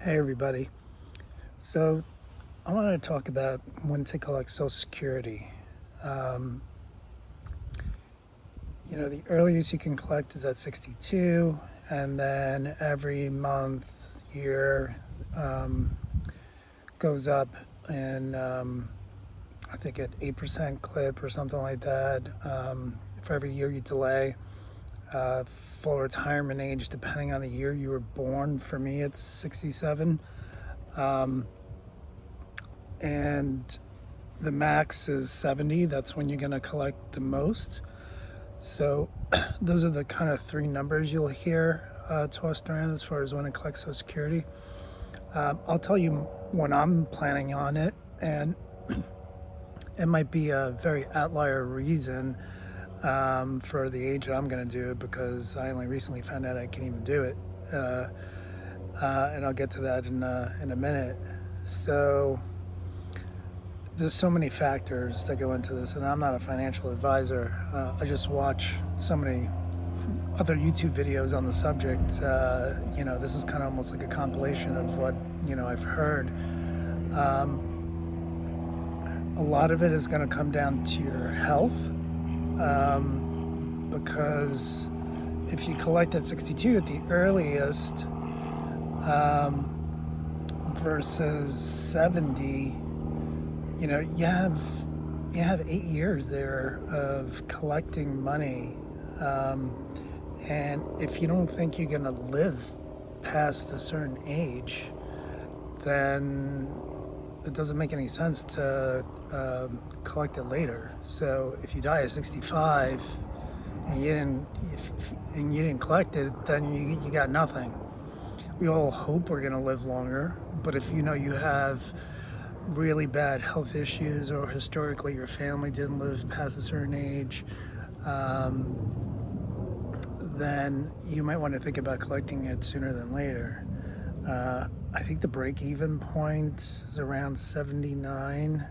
Hey everybody. So I want to talk about when to collect Social Security. Um, the earliest you can collect is at 62, and then every month, year goes up, and I think at 8% clip or something like that. For every year you delay, full retirement age, depending on the year you were born. For me, it's 67. And the max is 70. That's when you're going to collect the most. So those are the kind of three numbers you'll hear tossed around as far as when to collect Social Security. I'll tell you when I'm planning on it, and it might be a very outlier reason for the age that I'm going to do it, because I only recently found out I can even do it. And I'll get to that in a minute. So there's so many factors that go into this, and I'm not a financial advisor. I just watch so many other YouTube videos on the subject. This is kind of almost like a compilation of what I've heard. A lot of it is going to come down to your health, because if you collect at 62 at the earliest versus 70, you have 8 years there of collecting money, and if you don't think you're gonna live past a certain age, then it doesn't make any sense to collect it later. So if you die at 65 and you didn't collect it, then you got nothing. We all hope we're gonna live longer, but if you have really bad health issues, or historically your family didn't live past a certain age, then you might want to think about collecting it sooner than later. I think the break-even point is around 79.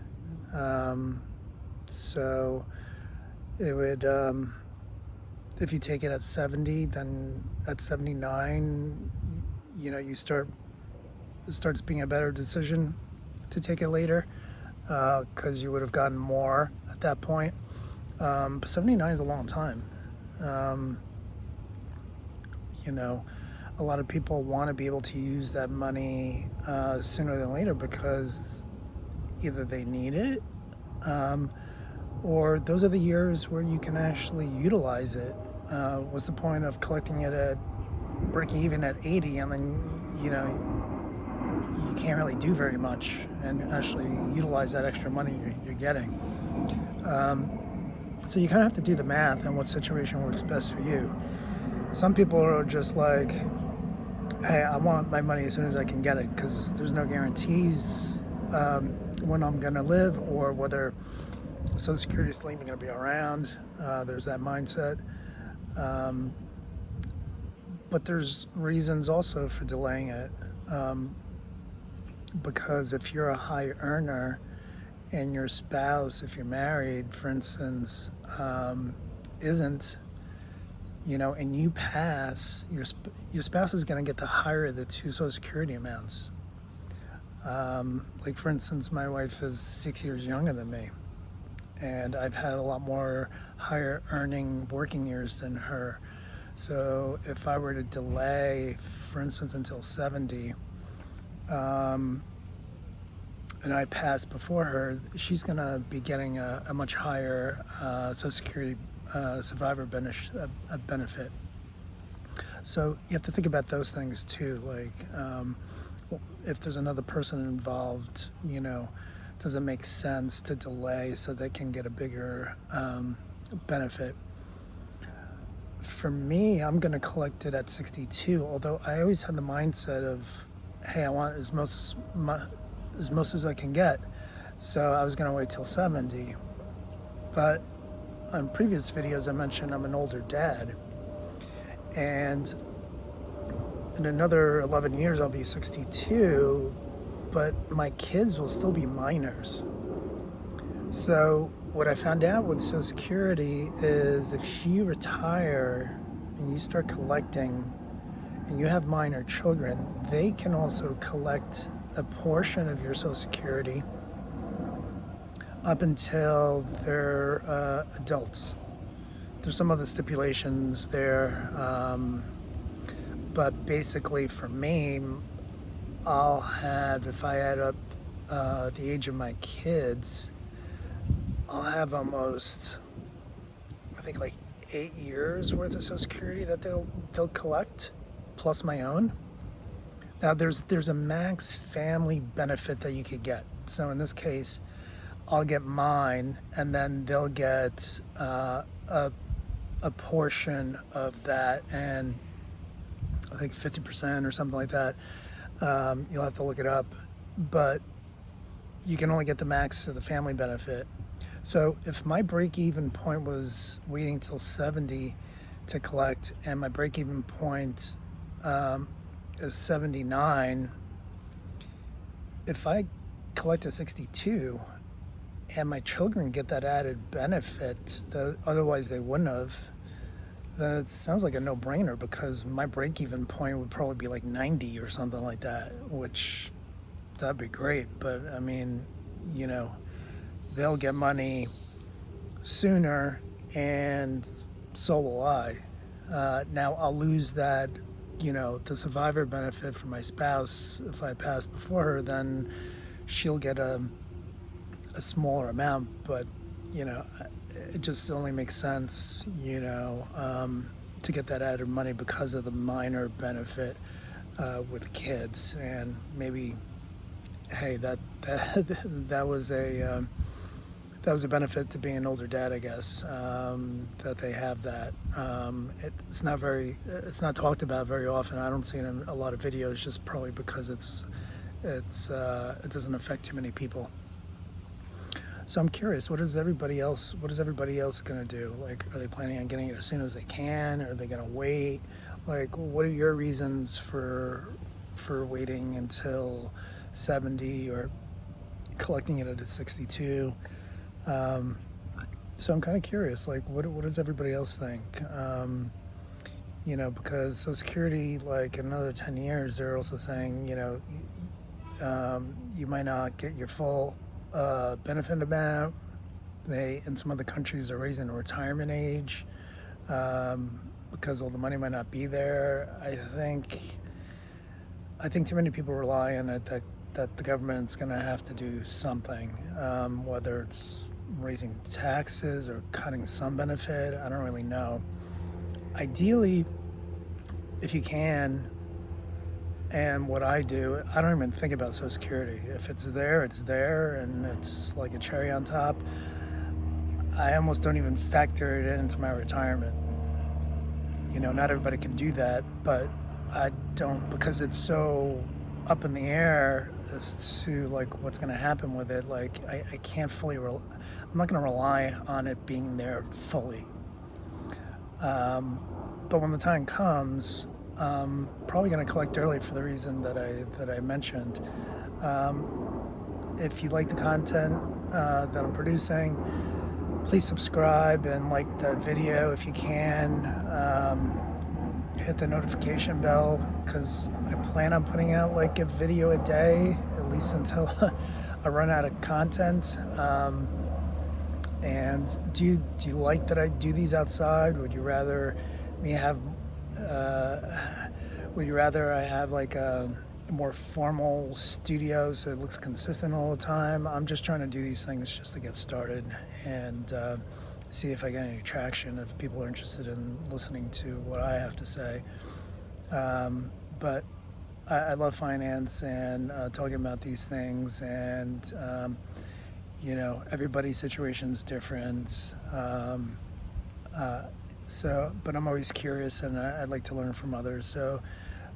So it would, if you take it at 70, then at 79, it starts being a better decision to take it later, because you would have gotten more at that point. But 79 is a long time. A lot of people want to be able to use that money sooner than later, because either they need it, or those are the years where you can actually utilize it. What's the point of collecting it at break even at 80, and then you can't really do very much and actually utilize that extra money you're getting. So you kind of have to do the math on what situation works best for you. Some people are just like, hey, I want my money as soon as I can get it, because there's no guarantees when I'm going to live, or whether Social Security is still even going to be around. There's that mindset. But there's reasons also for delaying it. Because if you're a high earner and your spouse, if you're married, for instance, isn't, and you pass, your spouse is going to get the higher of the two Social Security amounts. Like, for instance, my wife is 6 years younger than me, and I've had a lot more higher earning working years than her. So if I were to delay, for instance, until 70, and I passed before her, she's going to be getting a much higher Social Security survivor benefit. So you have to think about those things too. Like, if there's another person involved, does it make sense to delay so they can get a bigger benefit? For me, I'm going to collect it at 62, although I always had the mindset of, hey, I want as most as I can get. So I was going to wait till 70. But on previous videos, I mentioned I'm an older dad. And in another 11 years, I'll be 62, but my kids will still be minors. So what I found out with Social Security is if you retire and you start collecting, and you have minor children, they can also collect a portion of your Social Security up until they're adults. There's some other stipulations there, but basically for me, I'll have, if I add up the age of my kids, I'll have almost, I think, like 8 years worth of Social Security that they'll collect, plus my own. Now there's a max family benefit that you could get. So in this case, I'll get mine, and then they'll get a portion of that, and I think 50% or something like that. You'll have to look it up, but you can only get the max of the family benefit. So if my break-even point was waiting till 70 to collect, and my break-even point is 79, if I collect a 62 and my children get that added benefit that otherwise they wouldn't have, then it sounds like a no-brainer, because my break-even point would probably be like 90 or something like that, which that'd be great. But I mean, you know, they'll get money sooner, and so will I. Now I'll lose that, you know, the survivor benefit for my spouse. If I pass before her, then she'll get a smaller amount, but you know, it just only makes sense, you know, to get that added money because of the minor benefit with kids. And maybe, hey, that was a benefit to being an older dad, I guess, that they have that. It's not talked about very often. I don't see it in a lot of videos, just probably because it doesn't affect too many people. So I'm curious, what is everybody else gonna do? Like, are they planning on getting it as soon as they can? Are they gonna wait? Like, what are your reasons for waiting until 70 or collecting it at 62? So I'm kind of curious, like, what does everybody else think? You know, because Social Security, like, in another 10 years, they're also saying, you know, you might not get your full benefit amount. They, in some other countries, are raising the retirement age because all the money might not be there. I think too many people rely on it that the government's going to have to do something, whether it's raising taxes or cutting some benefit. I don't really know. Ideally, if you can, and what I do, I don't even think about Social Security. If it's there, it's there, and it's like a cherry on top. I almost don't even factor it into my retirement. You know, not everybody can do that, but I don't, because it's so up in the air as to like what's going to happen with it. Like, I can't fully, I'm not going to rely on it being there fully. But when the time comes, probably going to collect early for the reason that I mentioned. If you like the content that I'm producing, please subscribe and like the video if you can. Hit the notification bell, because I plan on putting out like a video a day, at least until I run out of content. And do you like that I do these outside? Would you rather me have would you rather I have like a more formal studio so it looks consistent all the time? I'm just trying to do these things just to get started and see if I get any traction, if people are interested in listening to what I have to say. But I love finance and talking about these things, and you know, everybody's situation is different. But I'm always curious, and I'd like to learn from others. So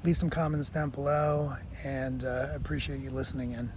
leave some comments down below, and I appreciate you listening in.